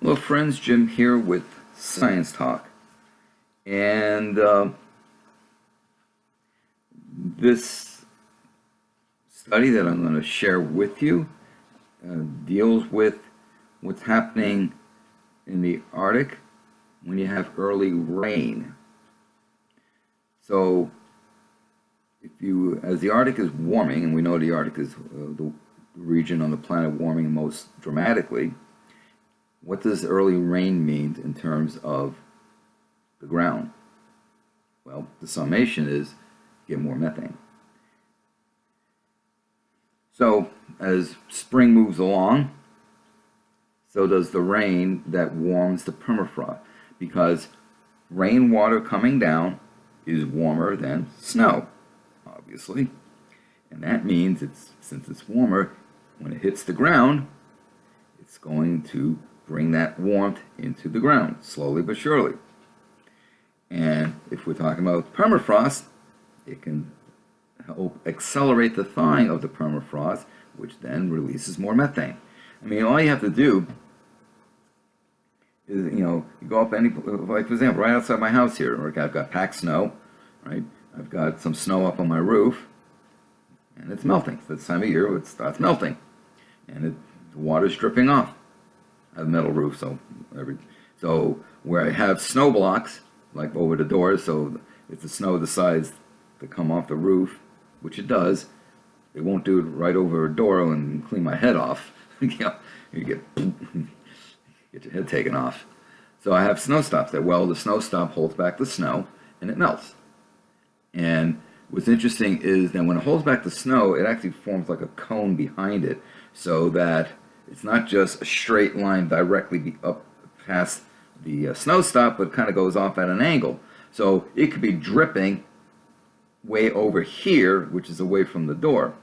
Hello friends, Jim here with Science Talk. And this study that I'm going to share with you deals with what's happening in the Arctic when you have early rain. So as the Arctic is warming, and we know the Arctic is the region on the planet warming most dramatically, what does early rain mean in terms of the ground? Well, the summation is get more methane. So as spring moves along, so does the rain that warms the permafrost, because rainwater coming down is warmer than snow, obviously. And that means since it's warmer, when it hits the ground, it's going to bring that warmth into the ground, slowly but surely. And if we're talking about permafrost, it can help accelerate the thawing of the permafrost, which then releases more methane. I mean, all you have to do is, you go up like for example, right outside my house here, I've got packed snow, right? I've got some snow up on my roof, and it's melting. So this time of year, it starts melting, and the water's dripping off. I have a metal roof, so where I have snow blocks, like over the doors, so if the snow decides to come off the roof, which it does, it won't do it right over a door and clean my head off. You get your head taken off. So I have snow stops the snow stop holds back the snow, and it melts. And what's interesting is that when it holds back the snow, it actually forms like a cone behind it, so that it's not just a straight line directly up past the snow stop, but kind of goes off at an angle. So it could be dripping way over here, which is away from the door.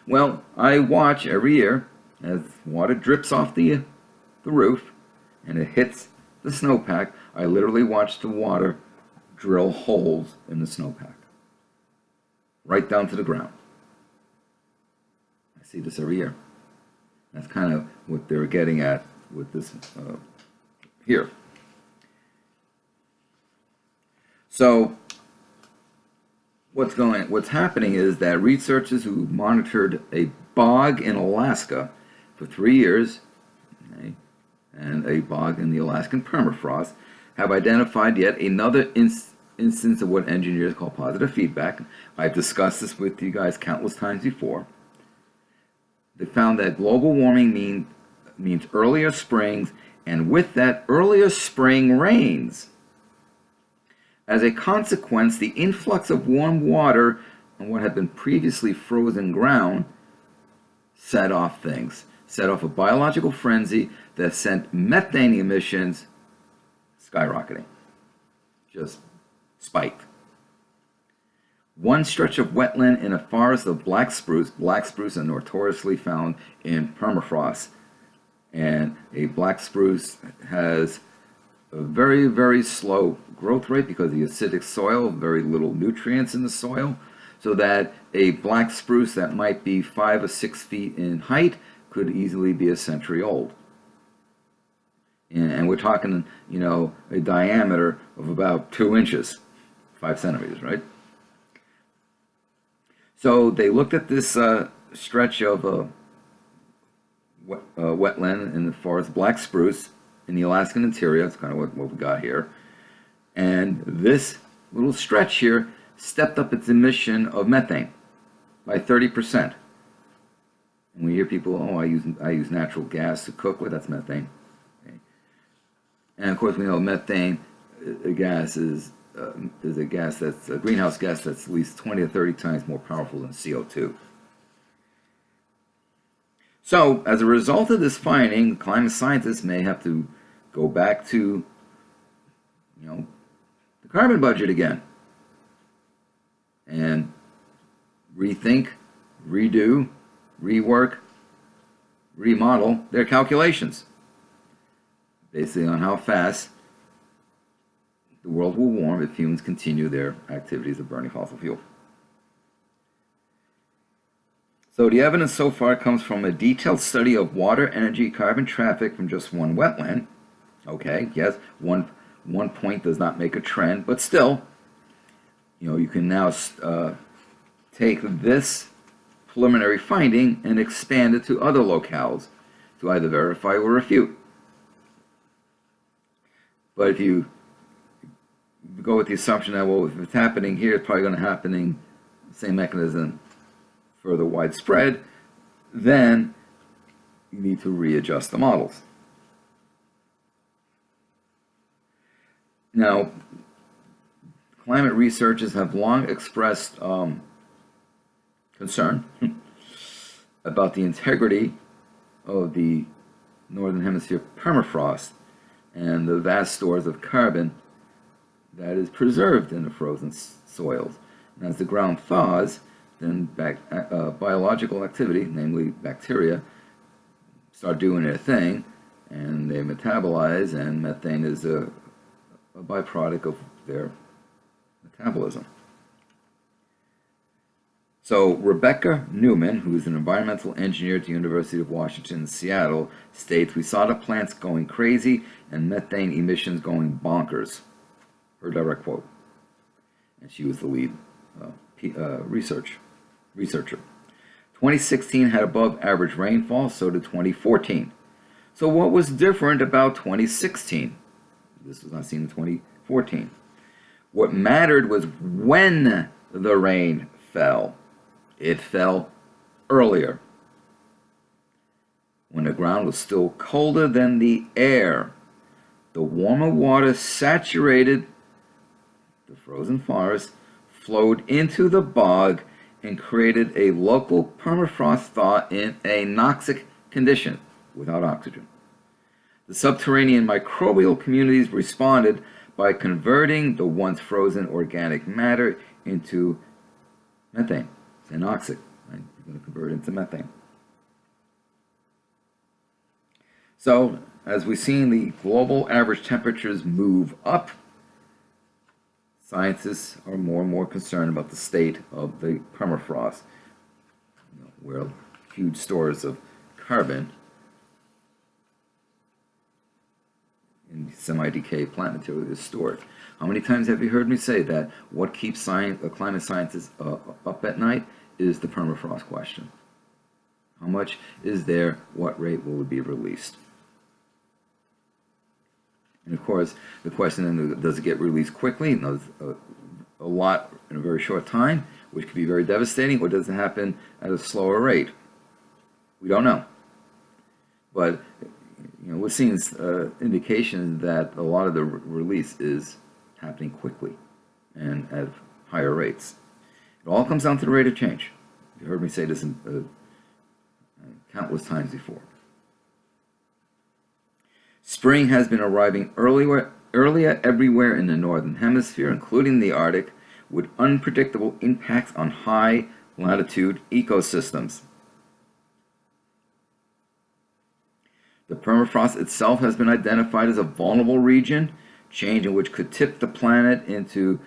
Well, I watch every year as water drips off the roof and it hits the snowpack. I literally watch the water drill holes in the snowpack, right down to the ground. I see this every year. That's kind of what they're getting at with this here. So what's happening is that researchers who monitored a bog in Alaska for 3 years, okay, and a bog in the Alaskan permafrost, have identified yet another instance of what engineers call positive feedback. I've discussed this with you guys countless times before. They found that global warming means earlier springs, and with that, earlier spring rains. As a consequence, the influx of warm water on what had been previously frozen ground set off a biological frenzy that sent methane emissions skyrocketing, just spiked. One stretch of wetland in a forest of black spruce are notoriously found in permafrost, and a black spruce has a very, very slow growth rate because of the acidic soil, very little nutrients in the soil, so that a black spruce that might be 5 or 6 feet in height could easily be a century old. And we're talking, a diameter of about 2 inches, 5 centimeters, right? So they looked at this stretch of wetland in the forest, black spruce in the Alaskan interior. That's kind of what we got here. And this little stretch here stepped up its emission of methane by 30%. And we hear people, I use natural gas to cook with. That's methane. Okay. And of course, we know methane gas is a gas that's a greenhouse gas that's at least 20 or 30 times more powerful than CO2. So, as a result of this finding, climate scientists may have to go back to, the carbon budget again, and rethink, redo, rework, remodel their calculations, basically on how fast the world will warm if humans continue their activities of burning fossil fuel. So the evidence so far comes from a detailed study of water, energy, carbon traffic from just one wetland, Okay, yes, one point does not make a trend, but still, you can now take this preliminary finding and expand it to other locales to either verify or refute. But if you go with the assumption that, well, if it's happening here, it's probably going to happen, same mechanism, further widespread, then you need to readjust the models. Now, climate researchers have long expressed concern about the integrity of the Northern Hemisphere permafrost and the vast stores of carbon that is preserved in the frozen soils. And as the ground thaws, then biological activity, namely bacteria, start doing their thing, and they metabolize, and methane is a byproduct of their metabolism. So Rebecca Newman, who is an environmental engineer at the University of Washington in Seattle, states, "We saw the plants going crazy and methane emissions going bonkers." Her direct quote. And she was the lead researcher. 2016 had above average rainfall, so did 2014. So what was different about 2016? This was not seen in 2014. What mattered was when the rain fell. It fell earlier, when the ground was still colder than the air. The warmer water saturated the frozen forest, flowed into the bog, and created a local permafrost thaw in a noxic condition without oxygen. The subterranean microbial communities responded by converting the once frozen organic matter into methane. It's anoxic, right? You're going to convert it into methane. So, as we've seen the global average temperatures move up, scientists are more and more concerned about the state of the permafrost, where huge stores of carbon in semi-decayed plant material is stored. How many times have you heard me say that what keeps climate scientists up at night is the permafrost question? How much is there? What rate will it be released? And of course, the question then, does it get released quickly? A lot in a very short time, which could be very devastating, or does it happen at a slower rate? We don't know. But we're seeing indications that a lot of the release is happening quickly and at higher rates. It all comes down to the rate of change. You heard me say this countless times before. Spring has been arriving earlier everywhere in the Northern Hemisphere, including the Arctic, with unpredictable impacts on high latitude ecosystems. The permafrost itself has been identified as a vulnerable region, change in which could tip the planet into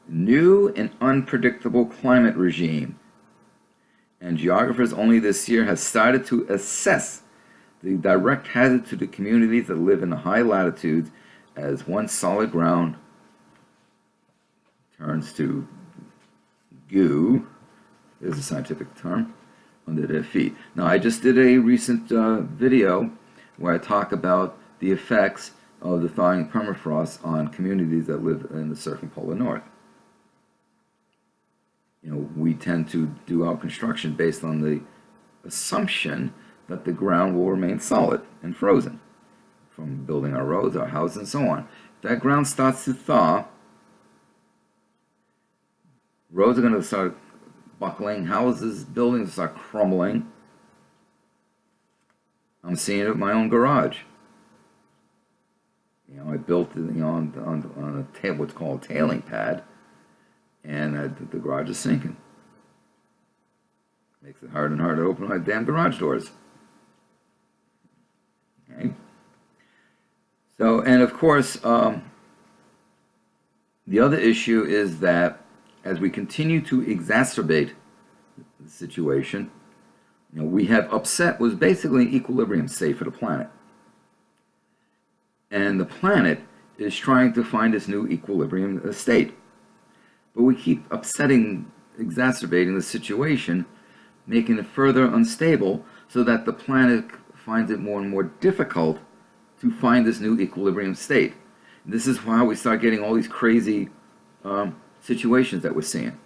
new and unpredictable climate regime. And geographers only this year have started to assess the direct hazard to the communities that live in the high latitudes as once solid ground turns to goo, is a scientific term, under their feet. Now, I just did a recent video where I talk about the effects of the thawing permafrost on communities that live in the circumpolar north. We tend to do our construction based on the assumption that the ground will remain solid and frozen from building our roads, our houses, and so on. If that ground starts to thaw, roads are going to start buckling, houses, buildings start crumbling. I'm seeing it with my own garage. I built it on a what's called a tailing pad, and the garage is sinking. Makes it harder and harder to open my damn garage doors. Okay. So, and of course, the other issue is that as we continue to exacerbate the situation, we have upset was basically an equilibrium state for the planet. And the planet is trying to find this new equilibrium state. But we keep exacerbating the situation, making it further unstable, so that the planet finds it more and more difficult to find this new equilibrium state. And this is how we start getting all these crazy situations that we're seeing.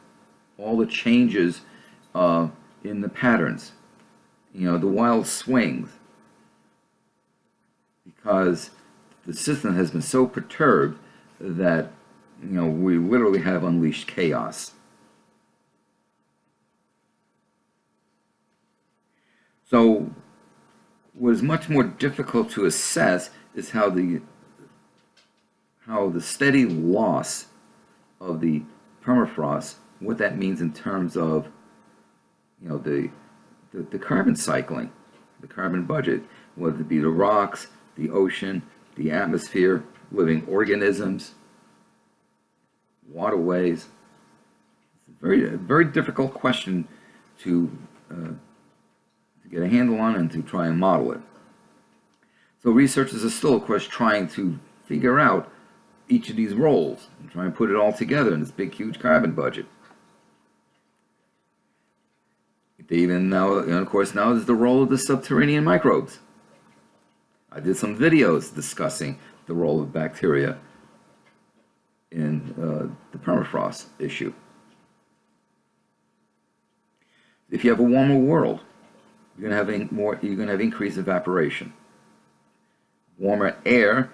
All the changes in the patterns, the wild swings, because the system has been so perturbed that we literally have unleashed chaos. So what is much more difficult to assess is how the steady loss of the permafrost, what that means in terms of the carbon cycling, the carbon budget, whether it be the rocks, the ocean, the atmosphere, living organisms, waterways. It's a very difficult question to get a handle on and to try and model it. So researchers are still, of course, trying to figure out each of these roles and try and put it all together in this big, huge carbon budget. They even now, of course, now is the role of the subterranean microbes. I did some videos discussing the role of bacteria in the permafrost issue. If you have a warmer world, you're going to have increased evaporation. Warmer air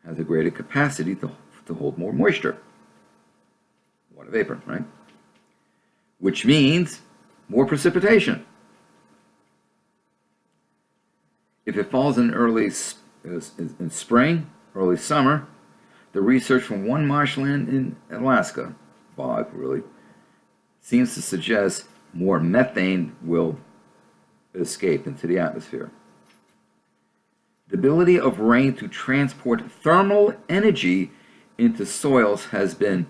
has a greater capacity to hold more moisture. Water vapor, right? Which means more precipitation. If it falls in spring, early summer, the research from one marshland in Alaska, bog really, seems to suggest more methane will escape into the atmosphere. The ability of rain to transport thermal energy into soils has been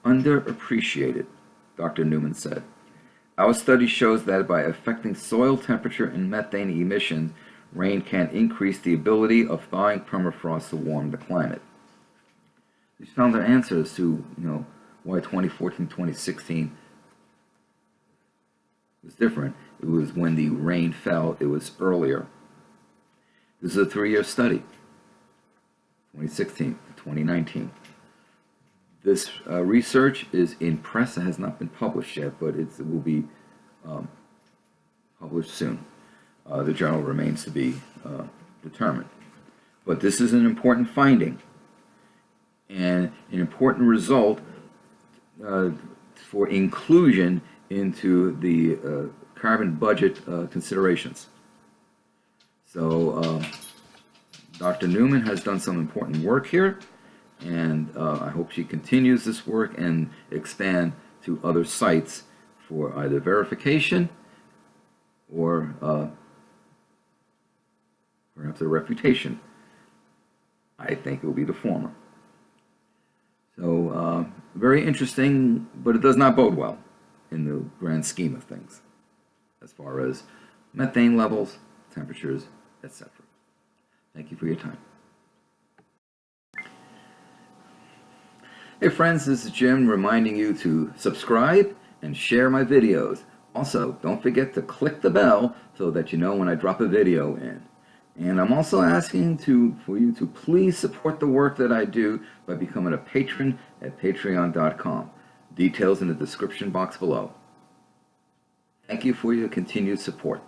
underappreciated, Dr. Newman said. Our study shows that by affecting soil temperature and methane emissions, rain can increase the ability of thawing permafrost to warm the climate. We found the answers to, why 2014, 2016 was different. It was when the rain fell, it was earlier. This is a 3-year study, 2016 to 2019. This research is in press. It has not been published yet, but it will be published soon. The journal remains to be determined. But this is an important finding and an important result for inclusion into the carbon budget considerations. So Dr. Newman has done some important work here, and I hope she continues this work and expand to other sites for either verification or perhaps a refutation. I think it will be the former. So very interesting, but it does not bode well in the grand scheme of things as far as methane levels, temperatures, etc. Thank you for your time. Hey friends, this is Jim reminding you to subscribe and share my videos. Also, don't forget to click the bell so that you know when I drop a video in. And I'm also asking for you to please support the work that I do by becoming a patron at patreon.com. Details in the description box below. Thank you for your continued support.